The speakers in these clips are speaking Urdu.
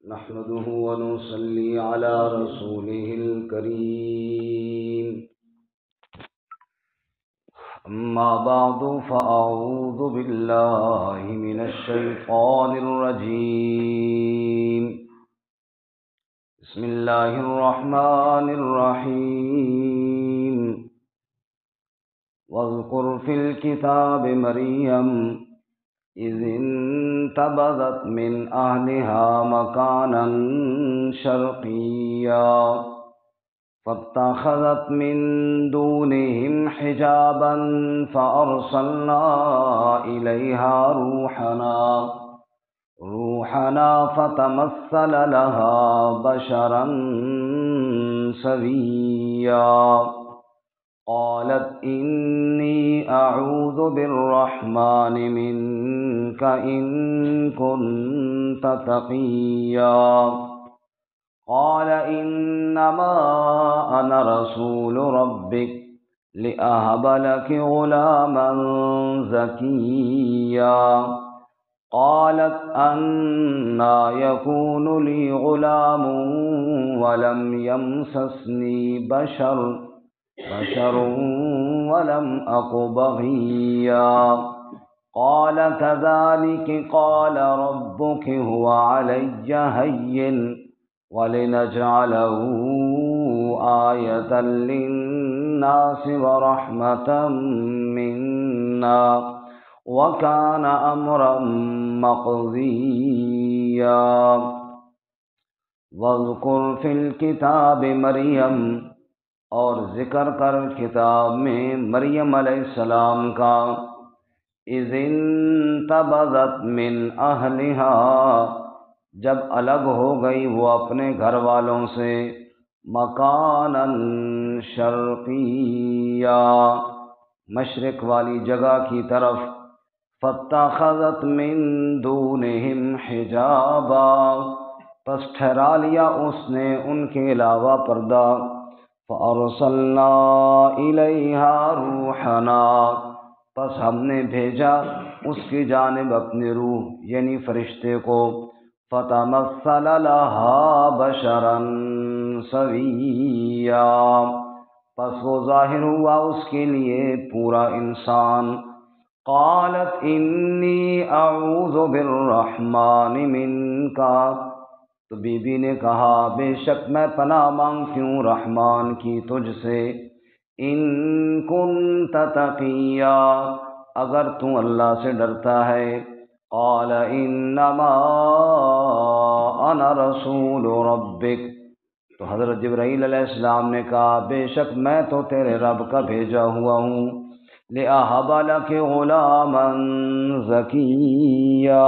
نحمده ونصلي على رسوله الكريم. أما بعد فأعوذ بالله من الشيطان الرجيم. بسم الله الرحمن الرحيم. واذكر في الكتاب مريم إذ انتبذت من أهلها مكانا شرقيا فاتخذت من دونهم حجابا فأرسلنا إليها روحنا فتمثل لها بشرا سويا قالت إني أعوذ بالرحمن منك إن كنت تقيا قال إنما أنا رسول ربك لأهب لك غلاما زكيا قالت أنى يكون لي غلام ولم يمسسني بشر ولم أك بغيا قال كذلك قال ربك هو علي هين ولنجعله آية للناس ورحمة منا وكان أمرا مقضيا واذكر في الكتاب مريم اور ذکر کر کتاب میں مریم علیہ السلام کا اذ انتبذت من اہلہا جب الگ ہو گئی وہ اپنے گھر والوں سے مکانا شرقیہ مشرق والی جگہ کی طرف فاتخذت من دونہم حجابا پس ٹھہرا لیا اس نے ان کے علاوہ پردہ فَأَرْسَلْنَا إِلَيْهَا رُوحَنَا پس ہم نے بھیجا اس کی جانب اپنی روح یعنی فرشتے کو فَتَمَثَّلَ لَهَا بَشَرًا سَوِيًّا پس وہ ظاہر ہوا اس کے لیے پورا انسان قالت انی اعوذ بالرحمن منک تو بی بی نے کہا بے شک میں پناہ مانگتی ہوں رحمان کی تجھ سے ان کنت تقیا اگر تو اللہ سے ڈرتا ہے قال انما انا رسول ربک تو حضرت جبرائیل علیہ السلام نے کہا بے شک میں تو تیرے رب کا بھیجا ہوا ہوں لأہب لک غلاما زکیا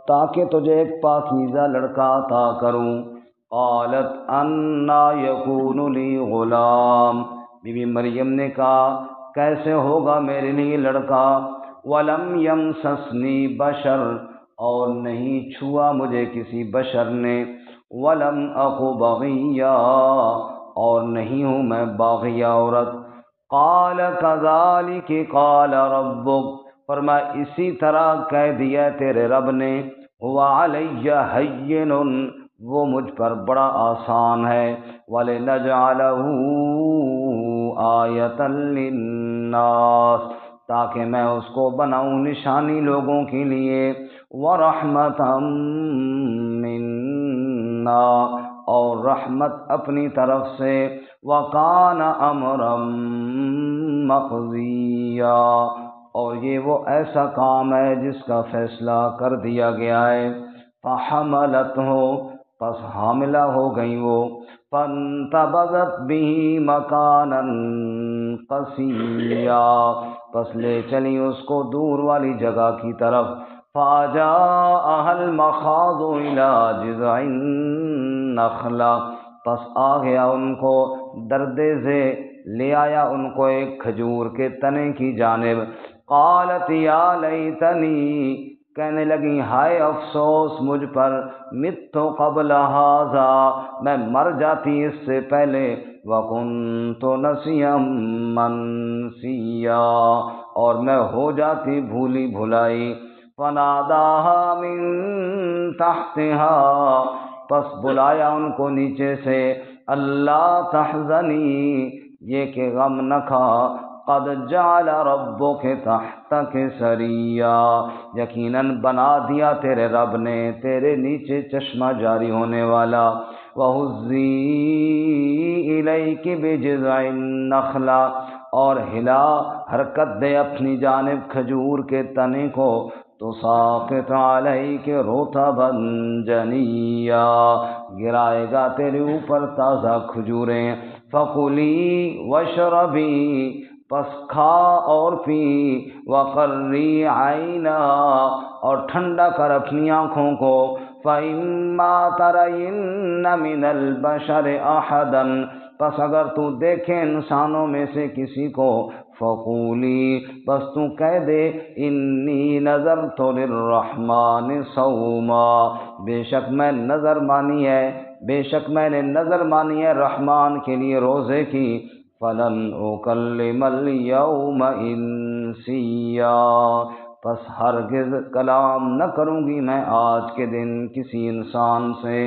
تاکہ تجھے ایک پاکیزہ لڑکا عطا کروں قالت انا یکون لی غلام بی بی مریم نے کہا کیسے ہوگا میرے لیے لڑکا ولم یمسسنی بشر اور نہیں چھوا مجھے کسی بشر نے ولم اک بغیا اور نہیں ہوں میں باغیہ عورت قال کذالک قال ربک فرمایا اسی طرح کہہ دیا تیرے رب نے هو علی ہین وہ مجھ پر بڑا آسان ہے وَلِنَجْعَلَهُ آیَةً لِلنَّاسِ تاکہ میں اس کو بناؤں نشانی لوگوں کے لیے وَرَحْمَةً مِنَّا اور رحمت اپنی طرف سے وَكَانَ أَمْرًا مَقْضِيًّا اور یہ وہ ایسا کام ہے جس کا فیصلہ کر دیا گیا ہے فحملتہ پس حاملہ ہو گئی وہ فانتبذت به مکانا قصیا پس لے چلی اس کو دور والی جگہ کی طرف فاجاءها المخاض الى جذع النخلہ پس آ گیا ان کو درد سے لے آیا ان کو ایک کھجور کے تنے کی جانب قالت یا لیتنی کہنے لگی ہائے افسوس مجھ پر مت قبل ھذا میں مر جاتی اس سے پہلے وَكُنْتُ نَسِيًّا مَنْسِيًّا اور میں ہو جاتی بھولی بھلائی فناداها من تحتها، پس بلایا ان کو نیچے سے، اللہ تحزنی، یہ کہ غم نہ کھا، قد جعل ربک تحتک سریا، یقیناً بنا دیا تیرے رب نے تیرے نیچے چشمہ جاری ہونے والا، وہزی الیک بجذع النخلہ، اور ہلا حرکت دے اپنی جانب کھجور کے تنے کو، تساقط علیک رطبا جنیا، گرائے گا تیرے اوپر تازہ کھجوریں، فکلی واشربی، پس کھا اور پی، وقری عینا، اور ٹھنڈا کر اپنی آنکھوں کو، فإما ترین من البشر احدا، پس اگر تو دیکھے انسانوں میں سے کسی کو، فقولی، بس تو کہہ دے، انی نذرت للرحمن صوما، بے شک میں نے نظر مانی ہے رحمان کے لیے روزے کی، فلن اکلم اليوم انسیا، پس ہرگز کلام نہ کروں گی میں آج کے دن کسی انسان سے،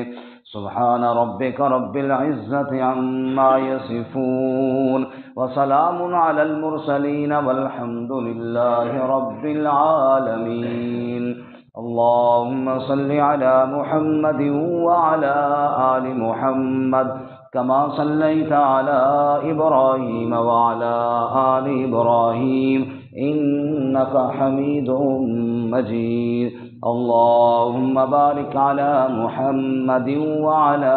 سبحان ربک رب العزت عما یصفون، وسلام علی المرسلین والحمد للہ رب العالمین۔ اللہم صل علی محمد وعلی آل محمد کما صلیت علی ابراہیم وعلی آل ابراہیم انک حمید مجید۔ اللہم بارک علی محمد وعلی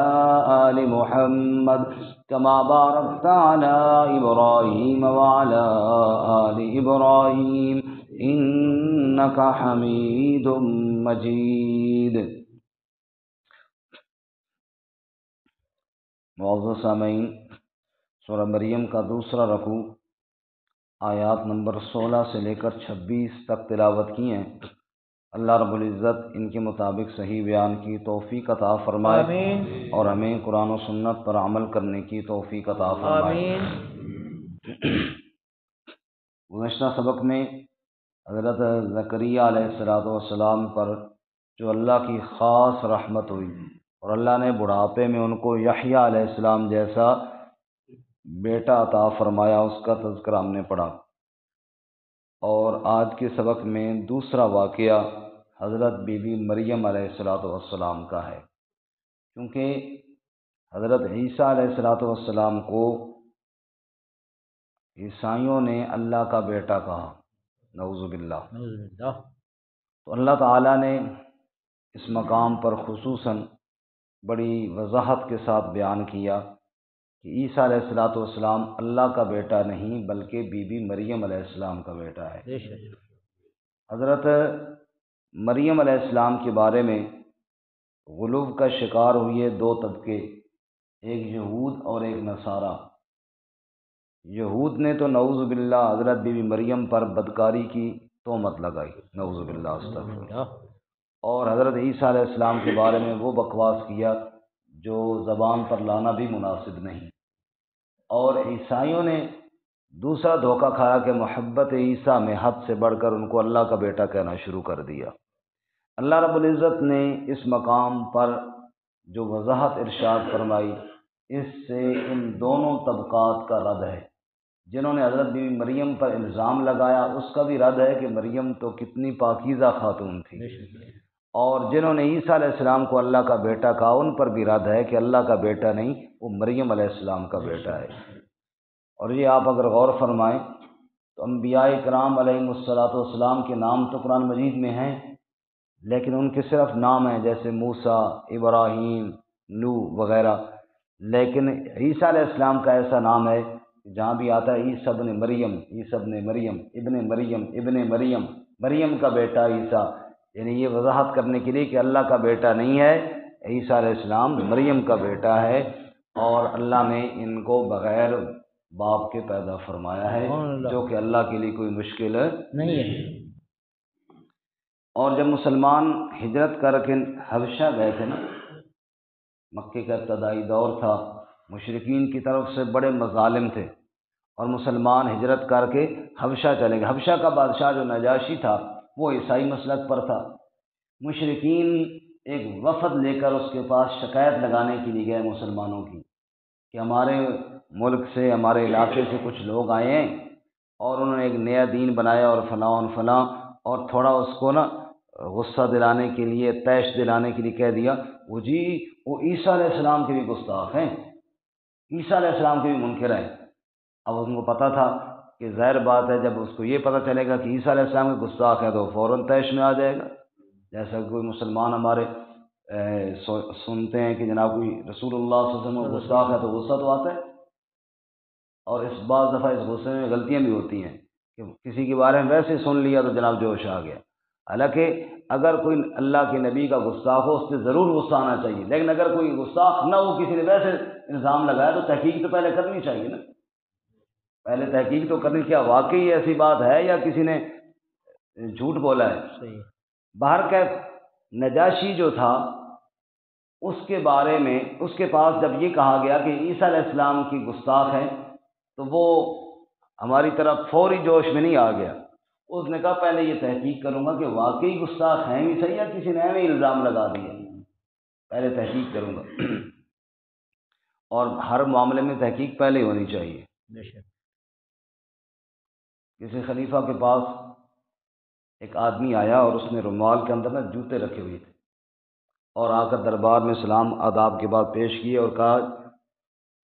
آل محمد کما بارکت علی ابراہیم وعلی آل ابراہیم انک حمید مجید۔ معزز سامعین، سورہ مریم کا دوسرا رکوع آیات نمبر 16 سے لے کر 26 تک تلاوت کی ہیں۔ اللہ رب العزت ان کے مطابق صحیح بیان کی توفیق عطا فرمائے، آمین، اور ہمیں قرآن و سنت پر عمل کرنے کی توفیق عطا فرمائے، آمین۔ گزشتہ سبق میں حضرت زکریا علیہ السلام پر جو اللہ کی خاص رحمت ہوئی اور اللہ نے بڑھاپے میں ان کو یحییٰ علیہ السلام جیسا بیٹا عطا فرمایا، اس کا تذکرہ ہم نے پڑھا، اور آج کے سبق میں دوسرا واقعہ حضرت بی بی مریم علیہ السلام کا ہے، کیونکہ حضرت عیسیٰ علیہ السلام کو عیسائیوں نے اللہ کا بیٹا کہا، نعوذ باللہ۔ تو اللہ تعالیٰ نے اس مقام پر خصوصاً بڑی وضاحت کے ساتھ بیان کیا کہ عیسیٰ علیہ السلام اللہ کا بیٹا نہیں بلکہ بی بی مریم علیہ السلام کا بیٹا ہے۔ حضرت مریم علیہ السلام کے بارے میں غلو کا شکار ہوئے دو طبقے، ایک یہود اور ایک نصارہ۔ یہود نے تو نعوذ باللہ حضرت بی بی مریم پر بدکاری کی تہمت لگائی، نعوذ باللہ، استغفر، اور حضرت عیسیٰ علیہ السلام کے بارے میں وہ بکواس کیا جو زبان پر لانا بھی مناسب نہیں، اور عیسائیوں نے دوسرا دھوکہ کھایا کہ محبت عیسیٰ میں حد سے بڑھ کر ان کو اللہ کا بیٹا کہنا شروع کر دیا۔ اللہ رب العزت نے اس مقام پر جو وضاحت ارشاد فرمائی، اس سے ان دونوں طبقات کا رد ہے۔ جنہوں نے حضرت بی بی مریم پر الزام لگایا اس کا بھی رد ہے کہ مریم تو کتنی پاکیزہ خاتون تھی، اور جنہوں نے عیسیٰ علیہ السلام کو اللہ کا بیٹا کہا ان پر بھی رد ہے کہ اللہ کا بیٹا نہیں، وہ مریم علیہ السلام کا بیٹا ہے۔ اور یہ آپ اگر غور فرمائیں تو انبیاء کرام علیہم السلام کے نام تو قرآن مجید میں ہیں، لیکن ان کے صرف نام ہیں، جیسے موسیٰ، ابراہیم، نوح وغیرہ، لیکن عیسیٰ علیہ السلام کا ایسا نام ہے جہاں بھی آتا ہے عیسیٰ ابن مریم، عیسیٰ ابن مریم، ابن مریم، مریم کا بیٹا عیسیٰ، یعنی یہ وضاحت کرنے کے لیے کہ اللہ کا بیٹا نہیں ہے، عیسیٰ علیہ السلام مریم کا بیٹا ہے، اور اللہ نے ان کو بغیر باپ کے پیدا فرمایا ہے، جو کہ اللہ کے لیے کوئی مشکل نہیں ہے۔ اور جب مسلمان ہجرت کر کے حبشہ گئے تھے نا، مکے کا ابتدائی دور تھا، مشرکین کی طرف سے بڑے مظالم تھے، اور مسلمان ہجرت کر کے حبشہ چلے گئے۔ حبشہ کا بادشاہ جو نجاشی تھا وہ عیسائی مسلک پر تھا۔ مشرکین ایک وفد لے کر اس کے پاس شکایت لگانے کے لیے گئے مسلمانوں کی کہ ہمارے ملک سے، ہمارے علاقے سے کچھ لوگ آئے ہیں اور انہوں نے ایک نیا دین بنایا اور فلاں اور فلاں، اور تھوڑا اس کو نا غصہ دلانے کے لیے، طیش دلانے کے لیے کہہ دیا وہ جی وہ عیسیٰ علیہ السلام کے بھی گستاخ ہیں، عیسیٰ علیہ السلام کے بھی منکر ہیں۔ اب ان کو پتہ تھا کہ ظاہر بات ہے جب اس کو یہ پتہ چلے گا کہ عیسیٰ علیہ السلام کے گستاخ ہے تو فوراً طیش میں آ جائے گا۔ جیسا کوئی مسلمان ہمارے سنتے ہیں کہ جناب کوئی رسول اللہ صلی اللہ علیہ وسلم گستاخ ہے تو غصہ تو آتا ہے، اور اس بعض دفعہ اس غصے میں غلطیاں بھی ہوتی ہیں کہ کسی کے بارے میں ویسے سن لیا تو جناب جوش آ گیا۔ حالانکہ اگر کوئی اللہ کے نبی کا گستاخ ہو اس سے ضرور غصہ آنا چاہیے، لیکن اگر کوئی گستاخ نہ ہو، کسی نے ویسے الزام لگایا تو تحقیق تو پہلے کرنی چاہیے نا، پہلے تحقیق تو کرنی، کیا واقعی ایسی بات ہے یا کسی نے جھوٹ بولا ہے۔ صحیح۔ باہر کا نجاشی جو تھا اس کے بارے میں اس کے پاس جب یہ کہا گیا کہ عیسیٰ علیہ السلام کی گستاخ ہیں تو وہ ہماری طرف فوری جوش میں نہیں آ گیا۔ اس نے کہا پہلے یہ تحقیق کروں گا کہ واقعی گستاخ ہیں بھی صحیح یا کسی نے ہمیں الزام لگا دیا، پہلے تحقیق کروں گا۔ اور ہر معاملے میں تحقیق پہلے ہونی چاہیے۔ بے شک۔ کسی خلیفہ کے پاس ایک آدمی آیا اور اس نے رومال کے اندر نا جوتے رکھے ہوئے تھے، اور آ کر دربار میں سلام آداب کے بعد پیش کیے اور کہا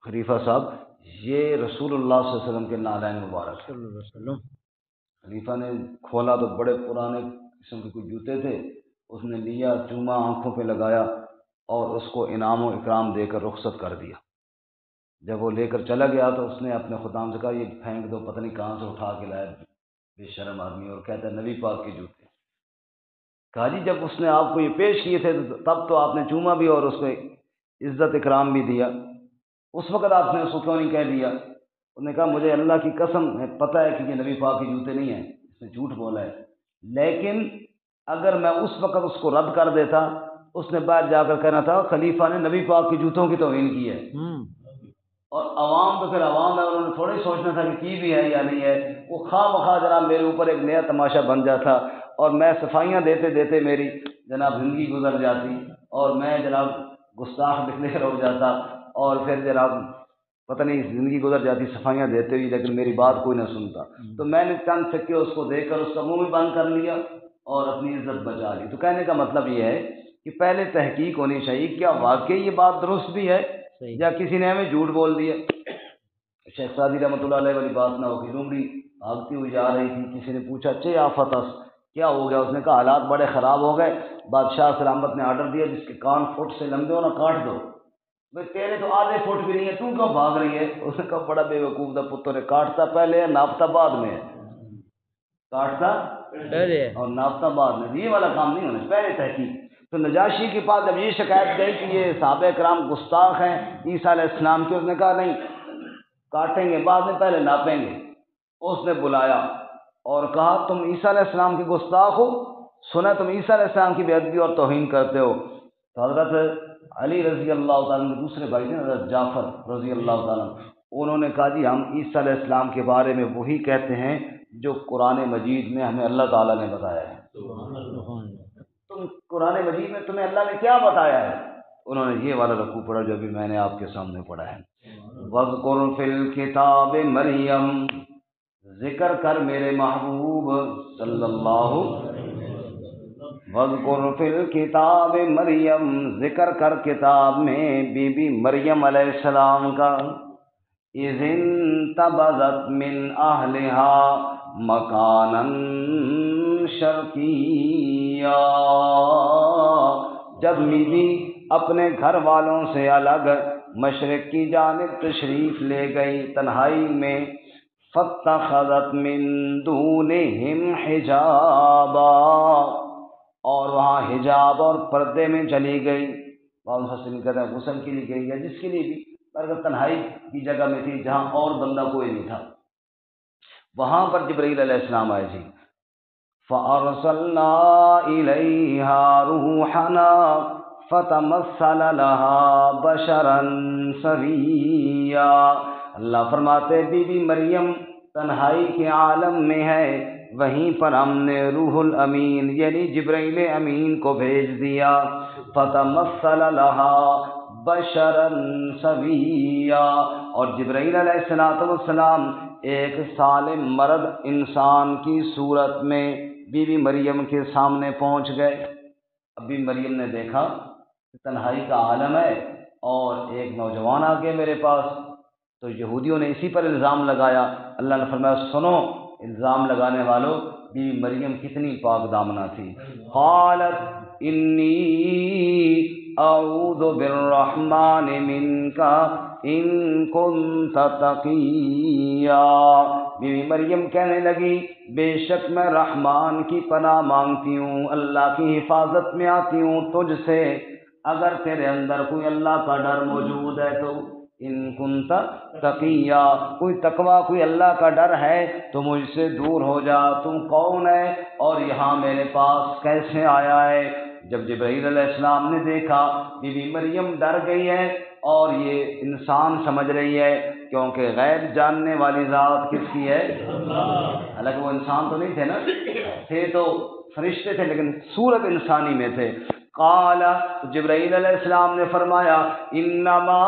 خلیفہ صاحب یہ رسول اللہ صلی اللہ علیہ وسلم کے نالین مبارک صلی اللہ علیہ وسلم۔ خلیفہ نے کھولا تو بڑے پرانے قسم کے کچھ جوتے تھے، اس نے لیا، چوما، آنکھوں پہ لگایا اور اس کو انعام و اکرام دے کر رخصت کر دیا۔ جب وہ لے کر چلا گیا تو اس نے اپنے خدام سے کہا یہ پھینک دو، پتہ نہیں کہاں سے اٹھا کے لایا بے شرم آدمی، اور کہتا ہے نبی پاک کے جوتے۔ کہا جی جب اس نے آپ کو یہ پیش کیے تھے تب تو آپ نے چوما بھی اور اس کو عزت اکرام بھی دیا، اس وقت آپ نے اس کو کیوں نہیں کہہ دیا؟ انہوں نے کہا مجھے اللہ کی قسم ہے پتہ ہے کہ یہ نبی پاک کے جوتے نہیں ہیں، اس نے جھوٹ بولا ہے، لیکن اگر میں اس وقت اس کو رد کر دیتا، اس نے باہر جا کر کہنا تھا خلیفہ نے نبی پاک کے جوتوں کی توہین کی ہے، اور عوام تو پھر عوام ہے، انہوں نے تھوڑا ہی سوچنا تھا کہ کی بھی ہے یا نہیں ہے، وہ خواہ مخواہ جناب میرے اوپر ایک نیا تماشا بن جاتا اور میں صفائیاں دیتے دیتے میری جناب زندگی گزر جاتی اور میں جناب گستاخ ڈکلیئر ہو جاتا، اور پھر جناب پتہ نہیں زندگی گزر جاتی صفائیاں دیتے ہوئی، لیکن میری بات کوئی نہ سنتا۔ تو میں نے چند سکے اس کو دے کر اس کا منہ بھی بند کر لیا اور اپنی عزت بچا لی۔ تو کہنے کا مطلب یہ ہے کہ پہلے تحقیق ہونی چاہیے کیا واقعی یہ بات درست بھی ہے یا کسی نے ہمیں جھوٹ بول دیا۔ شیخ سعدی رحمۃ اللہ علیہ والی بات نہ ہو کہ لومڑی بھاگتی ہوئی جا رہی تھی، کسی نے پوچھا چے آفت کیا ہو گیا؟ اس نے کہا حالات بڑے خراب ہو گئے، بادشاہ سلامت نے آرڈر دیا جس کے کان فٹ سے لمبے ہو نا کاٹ دو۔ بھائی تیرے تو آدھے فٹ بھی نہیں ہے، تو کیوں بھاگ رہی ہے؟ اس نے کہا بڑا بے وقوف تھا پتر ہے، کاٹتا پہلے ہے ناپتا بعد میں ہے، کاٹتا اور ناپتا بعد میں، یہ والا کام نہیں ہونا چاہیے، پہلے تحقیق۔ تو نجاشی کے پاس جب یہ شکایت گئی کہ یہ صحابہ کرام گستاخ ہیں عیسیٰ علیہ السلام کے، اس نے کہا نہیں کاٹیں گے بعد میں، پہلے ناپیں گے۔ اس نے بلایا اور کہا تم عیسیٰ علیہ السلام کے گستاخ ہو، سنا تم عیسیٰ علیہ السلام کی بے ادبی اور توہین کرتے ہو۔ تو حضرت علی رضی اللہ تعالیٰ کے دوسرے بھائی تھے حضرت جعفر رضی اللہ تعالیٰ، انہوں نے کہا جی ہم عیسیٰ علیہ السلام کے بارے میں وہی کہتے ہیں جو قرآن مجید میں ہمیں اللہ تعالیٰ نے بتایا ہے۔ تم قرآن مجید میں تمہیں اللہ نے کیا بتایا ہے؟ انہوں نے یہ والا رکوع پڑھا جو ابھی میں نے آپ کے سامنے پڑھا ہے، وَاذْكُرْ فِي الْكِتَابِ مریم، ذکر کر میرے محبوب صلی اللہ وَاذْكُرْ فِي الْكِتَابِ مریم، ذکر کر کتاب میں بی بی مریم علیہ السلام کا، اِذِ انتبذت من اہلہا مکانا شرقیا، جب میری اپنے گھر والوں سے الگ مشرق کی جانب تشریف لے گئی تنہائی میں، فاتخذت من دونہم حجابا، اور وہاں حجاب اور پردے میں چلی گئی۔ بعض مفسرین کہتے ہیں غسل کے لیے گئی یا جس کے لیے بھی، اگر تنہائی کی جگہ میں تھی جہاں اور بندہ کوئی نہیں تھا، وہاں پر جبرائیل علیہ السلام آئے تھے۔ فَأَرْسَلْنَا إِلَيْهَا رُوحَنَا فَتَمَثَّلَ لَهَا بَشَرًا سَوِيًّا، اللہ فرماتے بی بی مریم تنہائی کے عالم میں ہے، وہیں پر ہم نے روح الامین یعنی جبرائیل امین کو بھیج دیا۔ فتمثل لها بشرا سویا، اور جبرائیل علیہ السلام ایک سالم مرد انسان کی صورت میں بی بی مریم کے سامنے پہنچ گئے۔ اب بی مریم نے دیکھا کہ تنہائی کا عالم ہے اور ایک نوجوان آ گیا میرے پاس، تو یہودیوں نے اسی پر الزام لگایا۔ اللہ نے فرمایا سنو الزام لگانے والوں، بی بی مریم کتنی پاک دامنہ تھی۔ قالت انی اعوذ بالرحمن منک ان کنت تقیا، بی بی مریم کہنے لگی بے شک میں رحمان کی پناہ مانگتی ہوں، اللہ کی حفاظت میں آتی ہوں تجھ سے، اگر تیرے اندر کوئی اللہ کا ڈر موجود ہے تو، ان کنت تقیا، کوئی تقوی کوئی اللہ کا ڈر ہے تو مجھ سے دور ہو جا، تم کون ہے اور یہاں میرے پاس کیسے آیا ہے؟ جب جبرائیل علیہ السلام نے دیکھا بی بی مریم ڈر گئی ہے اور یہ انسان سمجھ رہی ہے، کیونکہ غیب جاننے والی ذات کس کی ہے؟ حالانکہ وہ انسان تو نہیں تھے نا، تھے تو فرشتے تھے لیکن صورت انسانی میں تھے۔ قال، جبرائیل علیہ السلام نے فرمایا انما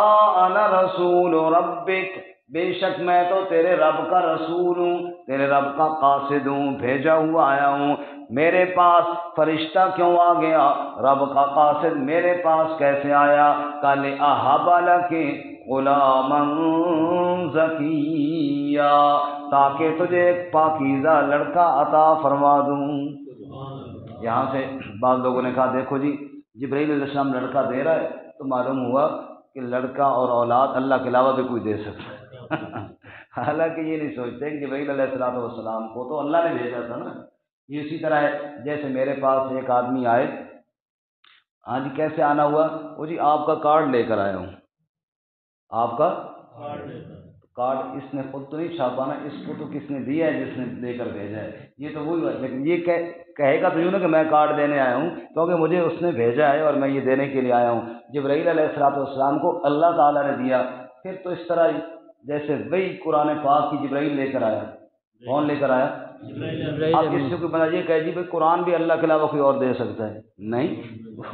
انا رسول ربک، بے شک میں تو تیرے رب کا رسول ہوں، تیرے رب کا قاصد ہوں، بھیجا ہوا آیا ہوں۔ میرے پاس فرشتہ کیوں آ گیا؟ رب کا قاصد میرے پاس کیسے آیا؟ قال اہب لک غلاما زکیا، تاکہ تجھے ایک پاکیزہ لڑکا عطا فرما دوں۔ یہاں سے بعض لوگوں نے کہا دیکھو جی جبرائیل علیہ السلام لڑکا دے رہا ہے تو معلوم ہوا کہ لڑکا اور اولاد اللہ کے علاوہ بھی کوئی دے سکتا ہے۔ حالانکہ یہ نہیں سوچتے کہ جبرائیل علیہ السلام کو تو اللہ نے بھیجا تھا نا۔ یہ اسی طرح ہے جیسے میرے پاس ایک آدمی آئے، ہاں جی کیسے آنا ہوا؟ وہ جی آپ کا کارڈ لے کر آیا ہوں۔ آپ کا کارڈ اس نے خود تو نہیں چھاپا نا، اس کو تو کس نے دیا ہے جس نے لے کر بھیجا ہے، یہ تو وہی بات، لیکن یہ کہے گا تو یوں نا کہ میں کارڈ دینے آیا ہوں، کیونکہ مجھے اس نے بھیجا ہے اور میں یہ دینے کے لیے آیا ہوں۔ جبرائیل علیہ السلام کو اللہ تعالیٰ نے دیا، پھر تو اس طرح جیسے وہی قرآن پاک کی جبرائیل لے کر آیا، کون لے کر آیا؟ اب اس سے کوئی بنا یہ کہے جی بھائی قرآن بھی اللہ کے علاوہ کوئی اور دے سکتا ہے؟ نہیں،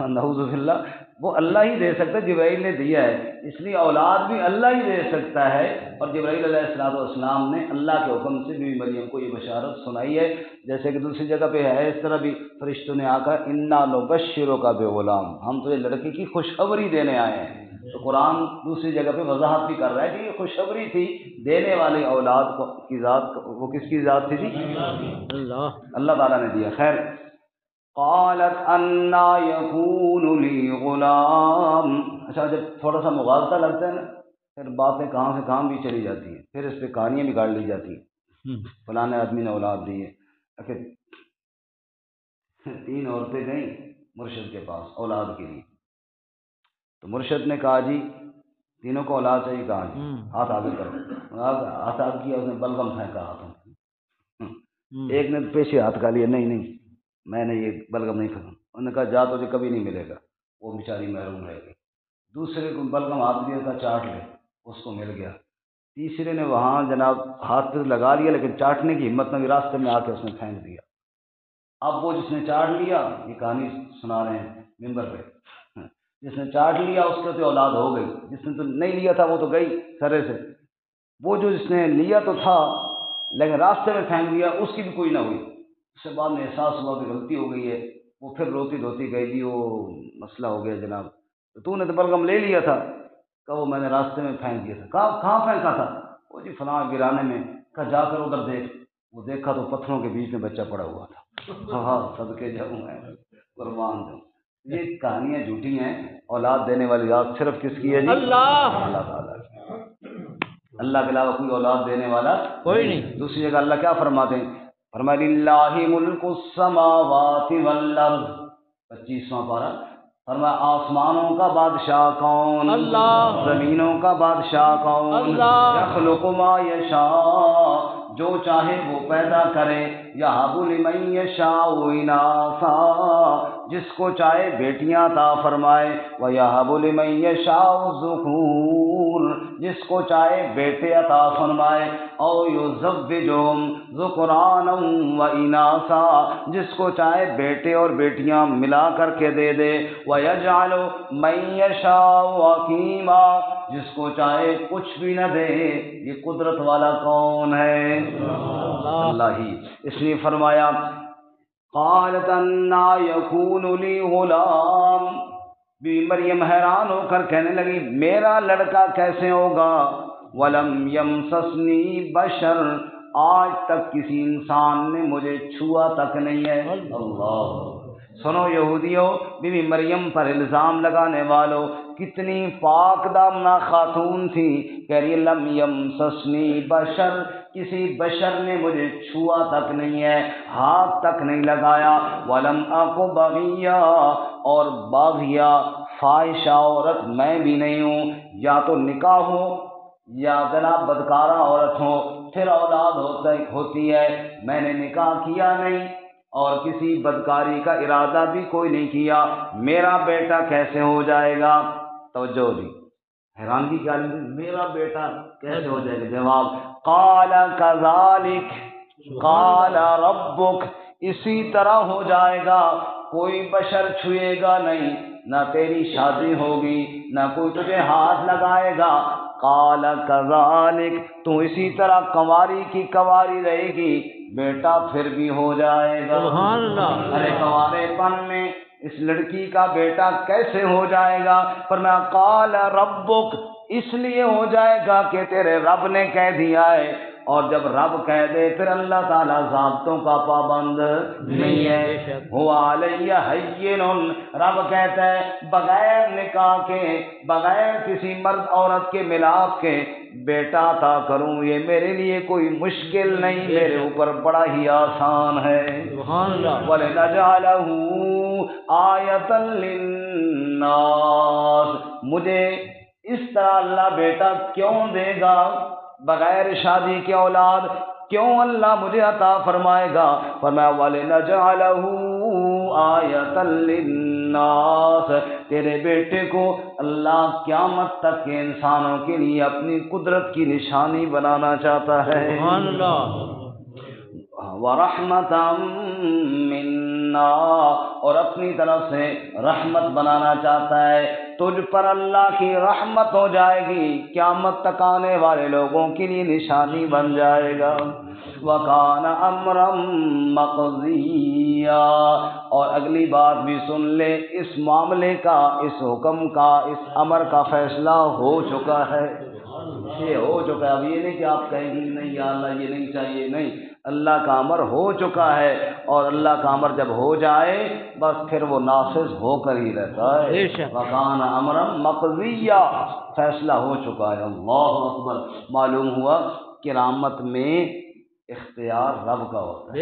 نعوذ باللہ، وہ اللہ ہی دے سکتا ہے، جبرائیل نے دیا ہے، اس لیے اولاد بھی اللہ ہی دے سکتا ہے۔ اور جبرائیل علیہ السلام نے اللہ کے حکم سے بی بی مریم کو یہ بشارت سنائی ہے، جیسے کہ دوسری جگہ پہ ہے اس طرح بھی فرشتوں نے آ کر انا نبشرک بغلام، ہم تجھے لڑکے کی خوشخبری دینے آئے ہیں۔ تو قرآن دوسری جگہ پہ وضاحت بھی کر رہا ہے کہ یہ خوشخبری تھی، دینے والی اولاد کی ذات وہ کس کی ذات تھی جی؟ اللہ تعالیٰ نے دیا۔ خیر، قالت انا یکون لی غلام، اچھا جب تھوڑا سا مغالطہ لگتا ہے نا پھر باتیں کہاں سے کہاں بھی چلی جاتی ہیں، پھر اس پہ کہانیاں بھی گاڑ لی جاتی ہیں، فلاں آدمی نے اولاد دی ہے۔ آخر 3 عورتیں گئیں مرشد کے پاس اولاد کے لیے، تو مرشد نے کہا جی تینوں کو اولاد چاہیے، کہا جی ہاتھ آگے کرو، ہاتھ آگے کیا، اس نے بلغم پھینکا ہاتھوں، ایک نے پیچھے ہاتھ کا لیا، نہیں میں نے یہ بلغم نہیں پھینکا، انہوں نے کہا جا تجھے کبھی نہیں ملے گا، وہ بیچاری محروم رہ گئی۔ دوسرے کو بلغم ہاتھ دیا تھا چاٹ لے، اس کو مل گیا۔ تیسرے نے وہاں جناب ہاتھ پہ لگا لیا لیکن چاٹنے کی ہمت نہ ہوئی، راستے میں آ کے اس نے پھینک دیا۔ اب وہ جس نے چاٹ لیا، یہ کہانی سنا رہے ہیں ممبر پہ، جس نے چاٹ لیا اس کے تو اولاد ہو گئی، جس نے تو نہیں لیا تھا وہ تو گئی سرے سے۔ وہ جو جس نے لیا تو تھا لیکن راستے میں پھینک دیا، اس کی بھی کوئی نہ ہوئی۔ اس کے بعد میں احساس ہوا کہ غلطی ہو گئی ہے، وہ پھر روتی دھوتی گئی جی وہ مسئلہ ہو گیا جناب، تو نے تو بلغم لے لیا تھا، کہا وہ میں نے راستے میں پھینک دیا تھا۔ کہاں پھینکا تھا؟ وہ جی فلاں گرانے میں۔ کہا جا کر ادھر دیکھ، وہ دیکھا تو پتھروں کے بیچ میں بچہ پڑا ہوا تھا۔ ہاں صدقے جاؤں میں قربان جاؤں۔ یہ کہانیاں جھوٹی ہیں، اولاد دینے والی ذات صرف کس کی ہے جی؟ اللہ تعالیٰ کی۔ اللہ کے علاوہ کوئی اولاد دینے والا کوئی نہیں۔ دوسری جگہ اللہ کیا فرماتے ہیں؟ فرمایا للہ ملک السماوات والارض، 25واں پارہ، فرمایا آسمانوں کا بادشاہ کون؟ اللہ۔ زمینوں کا بادشاہ کون؟ اللہ۔ یخلق ما یشاء، جو چاہے وہ پیدا کرے، یہب لمن یشاء اناثا، جس کو چاہے بیٹیاں عطا فرمائے، وَيَهَبُ لِمَن يَشَاءُ الذُّكُورَ جس کو چاہے بیٹے عطا فرمائے، او يُزَوِّجُهُمْ ذُكْرَانًا وَإِنَاثًا جس کو چاہے بیٹے اور بیٹیاں ملا کر کے دے دے، وَيَجْعَلُ مَن يَشَاءُ عَقِيمًا جس کو چاہے کچھ بھی نہ دے۔ یہ قدرت والا کون ہے؟ اللہ ہی۔ اس لیے فرمایا قالت انا یکون لی غلام، بی مریم حیران ہو کر کہنے لگی میرا لڑکا کیسے ہوگا، ولم یمسسنی بشر آج تک کسی انسان نے مجھے چھوا تک نہیں ہے۔ اللہ، سنو یہودیوں، بی بی مریم پر الزام لگانے والوں، کتنی پاک دامنہ خاتون تھی، کہہ رہی لم یمسسنی بشر کسی بشر نے مجھے چھوا تک نہیں ہے، ہاتھ تک نہیں لگایا، ولم اک بغیا اور باغیا فاحشہ عورت میں بھی نہیں ہوں، یا تو نکاح ہو یا جناب بدکارہ عورت ہو پھر اولاد ہوتی ہے، میں نے نکاح کیا نہیں اور کسی بدکاری کا ارادہ بھی کوئی نہیں کیا، میرا بیٹا کیسے ہو جائے گا؟ توجہ دی، حیرانگی کیا میرا بیٹا کیسے ہو جائے گا؟ جواب قال کذالک قال ربک اسی طرح ہو جائے گا، کوئی بشر چھوئے گا نہیں، نہ تیری شادی ہوگی نہ کوئی تجھے ہاتھ لگائے گا، قال کذالک تو اسی طرح کنواری کی کنواری رہے گی، بیٹا پھر بھی ہو جائے گا۔ سبحان اللہ۔ ارے کنوارے پن میں اس لڑکی کا بیٹا کیسے ہو جائے گا؟ فرمایا قال ربک اس لیے ہو جائے گا کہ تیرے رب نے کہہ دیا ہے، اور جب رب کہہ دے پھر اللہ تعالیٰ ضابطوں کا پابند نہیں ہے۔ هو علی ہین، رب کہتا ہے بغیر نکاح کے، بغیر کسی مرد عورت کے ملاپ کے بیٹا عطا کروں، یہ میرے لیے کوئی مشکل نہیں، میرے اوپر بڑا ہی آسان ہے۔ سبحان اللہ۔ وَلِنَجْعَلَهُ آیَةً لِلنَّاسِ مجھے اس طرح اللہ بیٹا کیوں دے گا، بغیر شادی کے اولاد کیوں اللہ مجھے عطا فرمائے گا؟ فرمایا وَلِنَجْعَلَهُ آیَةً لِلنَّاسِ تیرے بیٹے کو اللہ قیامت تک کے انسانوں کے لیے اپنی قدرت کی نشانی بنانا چاہتا ہے۔ سبحان اللہ۔ وَرَحْمَةً مِنَّا اور اپنی طرف سے رحمت بنانا چاہتا ہے، تجھ پر اللہ کی رحمت ہو جائے گی، قیامت تک آنے والے لوگوں کے لیے نشانی بن جائے گا۔ وَكَانَ أَمْرًا مَقْضِيًّا اور اگلی بات بھی سن لے، اس معاملے کا، اس حکم کا، اس امر کا فیصلہ ہو چکا ہے، یہ ہو چکا ہے۔ اب یہ نہیں کہ آپ کہیں گے نہیں یا اللہ یہ نہیں چاہیے، نہیں، اللہ کا امر ہو چکا ہے، اور اللہ کا امر جب ہو جائے بس پھر وہ نافذ ہو کر ہی رہتا ہے۔ وَكَانَ أَمْرًا مَقْضِيًّا فیصلہ ہو چکا ہے۔ اللہ اکبر۔ معلوم ہوا کرامت میں اختیار رب کا ہوتا ہے،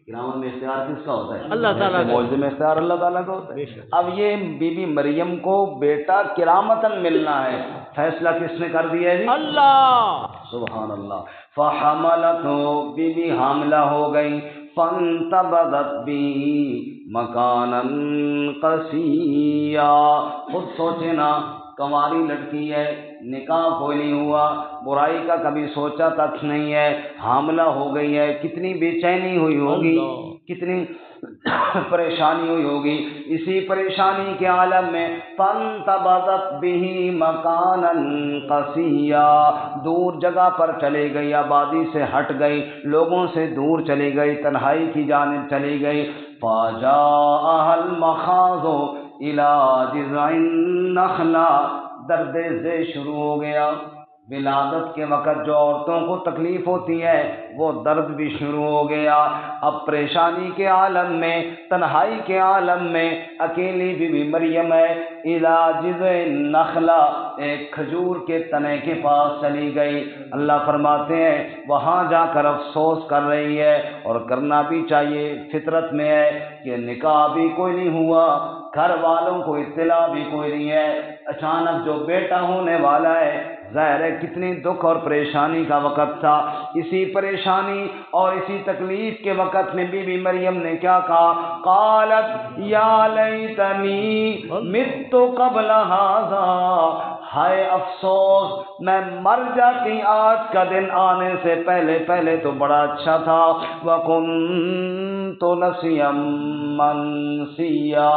کرامت میں اختیار کس کا ہوتا ہے؟ اللہ تعالیٰ۔ معجزے میں اختیار اللہ تعالیٰ کا ہوتا ہے۔ اب یہ بی بی مریم کو بیٹا کرامتاً ملنا ہے، فیصلہ کس نے کر دیا جی؟ اللہ۔ سبحان اللہ۔ فحملته بی بی حاملہ ہو گئی، فانتبذت به مکانا قصیا خود سوچے نا، کنواری لڑکی ہے، نکاح کوئی نہیں ہوا، برائی کا کبھی سوچا تک نہیں ہے، حاملہ ہو گئی ہے، کتنی بے چینی ہوئی ہوگی، کتنی پریشانی ہوئی ہوگی، اسی پریشانی کے عالم میں فانتبذت به مکانا قصیا دور جگہ پر چلی گئی، آبادی سے ہٹ گئی، لوگوں سے دور چلی گئی، تنہائی کی جانب چلی گئی۔ فجاءها المخاض الى جذع النخلہ درد ذیل شروع ہو گیا، ولادت کے وقت جو عورتوں کو تکلیف ہوتی ہے وہ درد بھی شروع ہو گیا۔ اب پریشانی کے عالم میں، تنہائی کے عالم میں اکیلی بی بی مریم ہے، الی جذع النخلہ ایک کھجور کے تنے کے پاس چلی گئی۔ اللہ فرماتے ہیں وہاں جا کر افسوس کر رہی ہے، اور کرنا بھی چاہیے، فطرت میں ہے کہ نکاح بھی کوئی نہیں ہوا، گھر والوں کو اطلاع بھی کوئی نہیں ہے، اچانک جو بیٹا ہونے والا ہے، ظاہر ہے کتنی دکھ اور پریشانی کا وقت تھا۔ اسی پریشانی اور اسی تکلیف کے وقت میں بی بی مریم نے کیا کہا؟ قالت یا لیتنی مت قبل ھذا، ہائے افسوس میں مر جاتی آج کا دن آنے سے پہلے، پہلے تو بڑا اچھا تھا۔ وَكُنْتُ نَسِيًّا مَنْسِيًّا،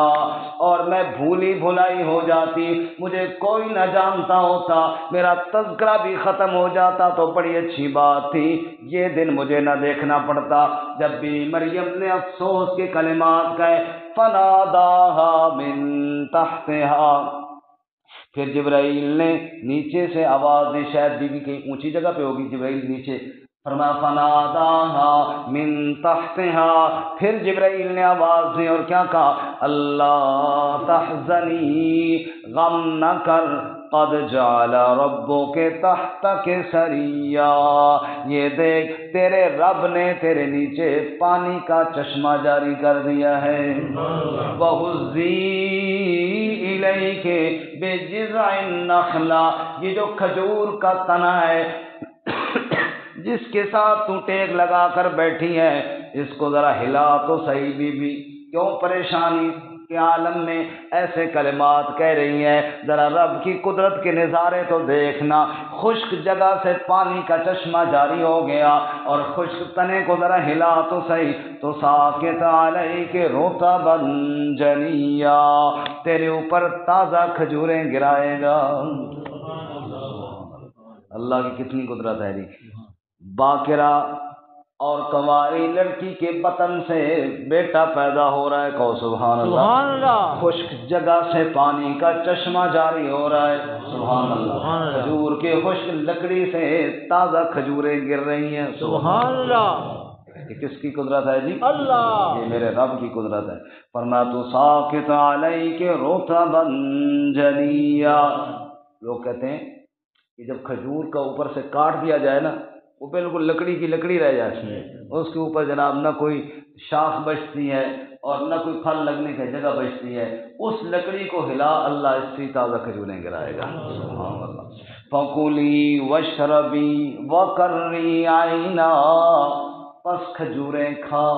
اور میں بھولی بھلائی ہو جاتی، مجھے کوئی نہ جانتا ہوتا، میرا تذکرہ بھی ختم ہو جاتا تو بڑی اچھی بات تھی، یہ دن مجھے نہ دیکھنا پڑتا۔ جب بھی مریم نے افسوس کے کلمات کہے، فَنَادَاهَا مِن تَحْتِهَا، پھر جبرائیل نے نیچے سے آواز دی، شاید بی بی کہیں اونچی جگہ پہ ہوگی، جبرائیل نیچے، فرمایا فناداها من تحتها، پھر جبرائیل نے آواز دی اور کیا کہا؟ اللہ تحزنی، غم نہ کر، قد جعل ربک تحتک سریا، یہ دیکھ تیرے رب نے تیرے نیچے پانی کا چشمہ جاری کر دیا ہے۔ وَهُزِّي إِلَيْكِ بِجِذْعِ النَّخْلَةِ، یہ جو کھجور کا تنا ہے جس کے ساتھ تو ٹیک لگا کر بیٹھی ہے، اس کو ذرا ہلا تو صحیح بی بی، کیوں پریشانی کے عالم میں ایسے کلمات کہہ رہی ہیں؟ ذرا رب کی قدرت کے نظارے تو دیکھنا، خشک جگہ سے پانی کا چشمہ جاری ہو گیا، اور خشک تنے کو ذرا ہلا تو صحیح، تو ساکت علیک رطبا جنیا، تیرے اوپر تازہ کھجوریں گرائے گا۔ اللہ کی کتنی قدرت ہے جی۔ باقرہ اور کنواری لڑکی کے بطن سے بیٹا پیدا ہو رہا ہے، کہو سبحان اللہ۔ خشک جگہ سے پانی کا چشمہ جاری ہو رہا ہے، سبحان اللہ۔ کھجور کے خشک لکڑی سے تازہ کھجوریں گر رہی ہیں، سبحان اللہ۔ یہ کس کی قدرت ہے جی؟ اللہ، یہ میرے رب کی قدرت ہے۔ فرمایا تو ساکت علیک رطبا جنیا، لوگ کہتے ہیں کہ جب کھجور کا اوپر سے کاٹ دیا جائے نا، وہ بالکل لکڑی کی لکڑی رہ جاتی ہے، اس کے اوپر جناب نہ کوئی شاخ بچتی ہے اور نہ کوئی پھل لگنے کی جگہ بچتی ہے، اس لکڑی کو ہلا، اللہ اس سے تازہ کھجوریں گرائے گا، سبحان اللہ۔ فَكُلِي وَاشْرَبِي وَقَرِّي عَيْنًا، پس کھجوریں کھا،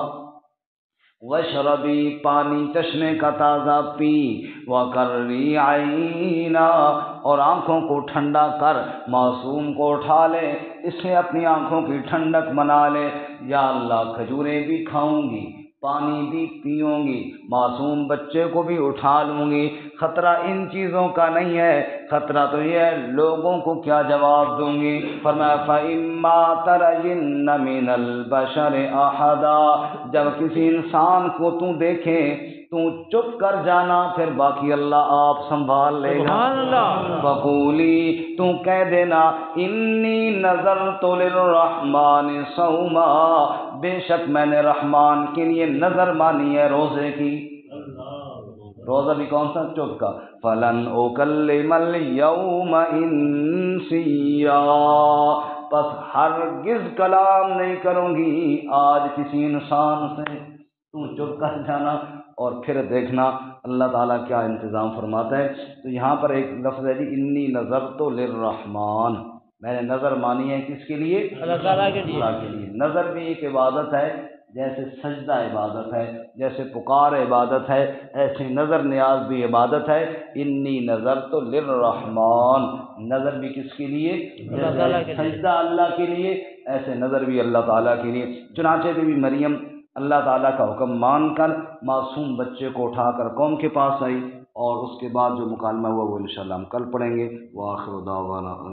وَاشْرَبِي پانی چشمے کا تازہ پی، وَقَرِّي عَيْنًا اور آنکھوں کو ٹھنڈا کر، معصوم کو اٹھا لے، اس سے اپنی آنکھوں کی ٹھنڈک منا لے۔ یا اللہ کھجوریں بھی کھاؤں گی، پانی بھی پیوں گی، معصوم بچے کو بھی اٹھا لوں گی، خطرہ ان چیزوں کا نہیں ہے، خطرہ تو یہ ہے لوگوں کو کیا جواب دوں گی۔ فرمایا فَإِمَّا تَرَيِنَّ مِنَ الْبَشَرِ أَحَدًا، جب کسی انسان کو تو دیکھے تو چپ کر جانا، پھر باقی اللہ آپ سنبھال لے گا۔ فَقُولِي تو کہہ دینا انی نذرت للرحمن صوما، بے شک میں نے رحمان کے لیے نظر مانی ہے روزے کی۔ روزہ بھی کون سا؟ چپ کا۔ فَلَنْ أُكَلِّمَ الْيَوْمَ إِنسِيًّا، پس ہرگز کلام نہیں کروں گی آج کسی انسان سے، تو چپ کر جانا اور پھر دیکھنا اللہ تعالیٰ کیا انتظام فرماتا ہے۔ تو یہاں پر ایک لفظ ہے جی انی نذرت للرحمن، میں نے نظر مانی ہے کس کے لیے؟ اللہ تعالیٰ کے لیے۔ اللہ کے لیے۔ نظر بھی ایک عبادت ہے، جیسے سجدہ عبادت ہے، جیسے پکار عبادت ہے، ایسے نظر نیاز بھی عبادت ہے۔ انی نذرت للرحمن، نظر بھی کس کے لیے؟ اللہ تعالیٰ کے لیے۔ سجدہ اللہ کے لیے، ایسے نظر بھی اللہ تعالیٰ کے لیے۔ چنانچہ بی بی مریم اللہ تعالیٰ کا حکم مان کر معصوم بچے کو اٹھا کر قوم کے پاس آئی، اور اس کے بعد جو مکالمہ ہوا وہ انشاءاللہ ہم کل پڑھیں گے۔ وآخر دعوانا